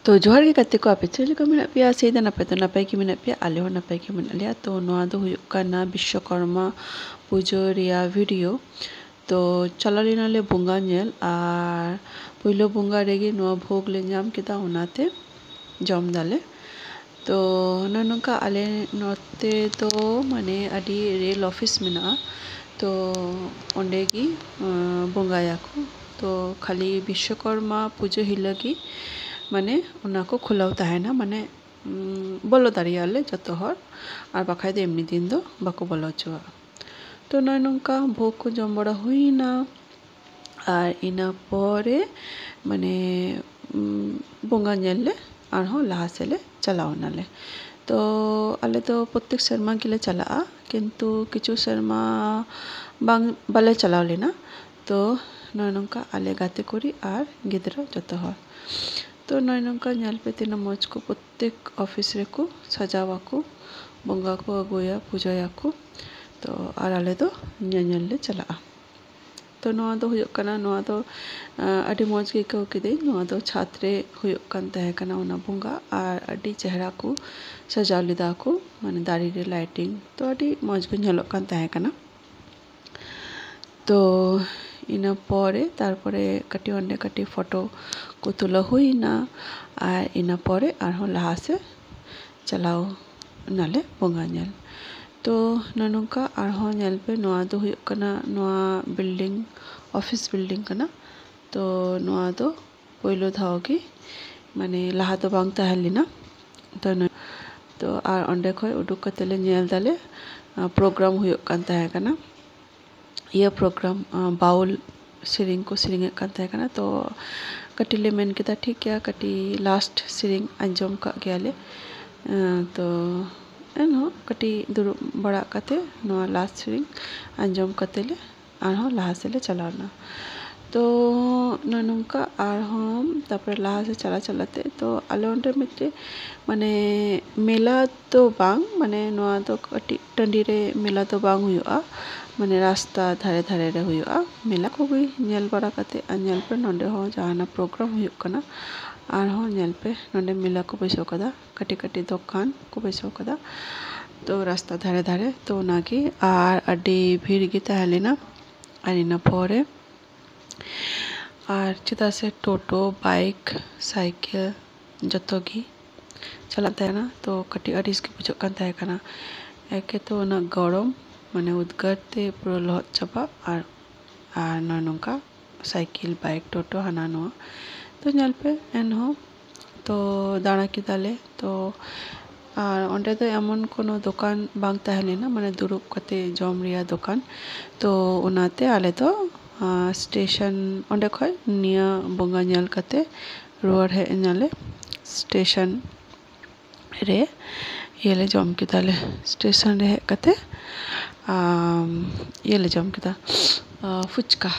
तो जोहार के कते को आपे चले को मेना पिया सेदा ना पे तो ना पे की मेना पिया आले हो ना पे की मेना लिया तो नोआ दो हुयुक काना विश्वकर्मा पुजो रिया वीडियो तो चला लेना ले बुंगा नेल आर पुइलो बुंगा रेगी नोआ भोग ले जाम केदा उनाते जम दाले तो ननका आले नोते तो माने अडी रेल ऑफिस मेना तो ओंडेगी बुंगाया को तो खाली विश्वकर्मा पुजो हिलगी माने उनाको खुलाव ताहेना माने बोलो दाड़ियाले जतो हर और बाखाय दो एमनी दिन दो बाको बोलो चुआ तो नय नंका भोग को जम बड़ा हुईना और इना परे माने बोंगा नेले और हो लाहा सेले चलाओ नाले तो आले तो प्रत्येक शर्मा गिले चला किंतु किचु शर्मा बांग बाले चलाओ लेना तो नय नंका आले गाते कोरी और गिदरा जतो हर तो नय नंका नेल पे तीना मौज को प्रत्येक ऑफिस रे को सजावा को बंगा को अगुया पूजाया को तो और आले दो नेल ले चला तो नोआ दो हुयुक कना नोआ दो अडी मौज के को किदे नोआ दो छात्रे हुयुक कान तहे कना उना बंगा और अडी चेहरा को सजा लिदा को माने दाड़ी रे लाइटिंग तो अडी मौज को नेलो कान तहे कना तो इना परे तारपरे कटी ओंडे कटी फोटो को तुला हुई ना और इना परे और लाहा से चलाओ नाले बोंगा नेल तो ननका और नेल पे नोआ दो हुयुक कना नोआ बिल्डिंग ऑफिस बिल्डिंग कना तो नोआ दो पोइलो धाओगी माने लाहा तो बांग ताहेलिना तो और ओंडे खय उडुक कतेले नेल दाले प्रोग्राम हुयुक कान ताहे कना यह प्रोग्राम बाउल सिरिंग को सिरिंग कान ताहे कना तो कटिले मेन केदा ठीक क्या कटी लास्ट सिरिंग अंजम का गयाले तो एनो कटी दुरु बड़ा कते नो लास्ट सिरिंग अंजम कतेले आर लाहा सेले चलाना तो ननका और हम तापर लाहा से चला चलाते तो आले ओंडे मिटे माने मेला तो बांग माने नोआ तो कटी टंडी रे मेला तो बांग हुआ माने रास्ता धारे धारे रे हुआ मेला को भी नेल बड़ा कते नेल पे नोंडे हो जहाना प्रोग्राम हुआ कना और हो नेल पे नोंडे मेला को बैसो कदा कटी कटी दुकान को बैसो कदा तो रास्ता धारे धारे तो नागी और अडी भीड़ गी ताहेलेना और इना परे और चेदा से टोटो बाइक साइकिल जतोगी चलाते है ना तो कटी अड़िस के बुझो कान ताहे कना एके तो ना गरम माने उद्गारते पूरा लहत चाबा और ननका साइकिल बाइक टोटो हाना नुआ तो नेल पे एनहो तो दाड़ा किदाले तो और ओंडे तो एमन कोनो दुकान बांग ताहेलेना माने दुरुब कते जम रिया दुकान तो उनाते आले तो स्टेशन ओंडे खय निया बोंगा नेल कते रुआर हे नाले स्टेशन रे येले जम किदाले स्टेशन रे कते येले जम किदा फुचका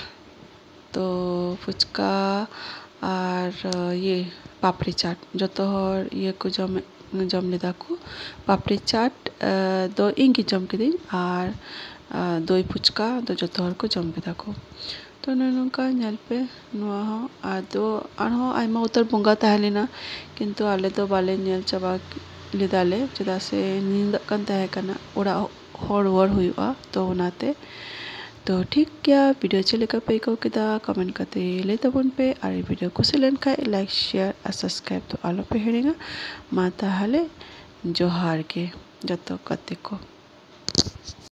तो फुचका और ये पापड़ी चाट जो तो ये को जम लेदा को पापड़ी चाट दो इंगी जम के दिन और दो फुचका दो जो तो को जम के को तो ननका नेल पे नुआ हो आदो आरो आइमा उतर बुंगा ताहेलेना किंतु आले तो बाले नेल चाबा लिदाले चेदा से नींद कान ताहे कना ओड़ा हर वर हुआ तो उनाते तो ठीक क्या वीडियो चले का पे को किदा कमेंट करते ले तबन पे और वीडियो को सिलन खाए लाइक शेयर और सब्सक्राइब तो आलो पे हेरेगा माता हाले जोहार के जतो कते को।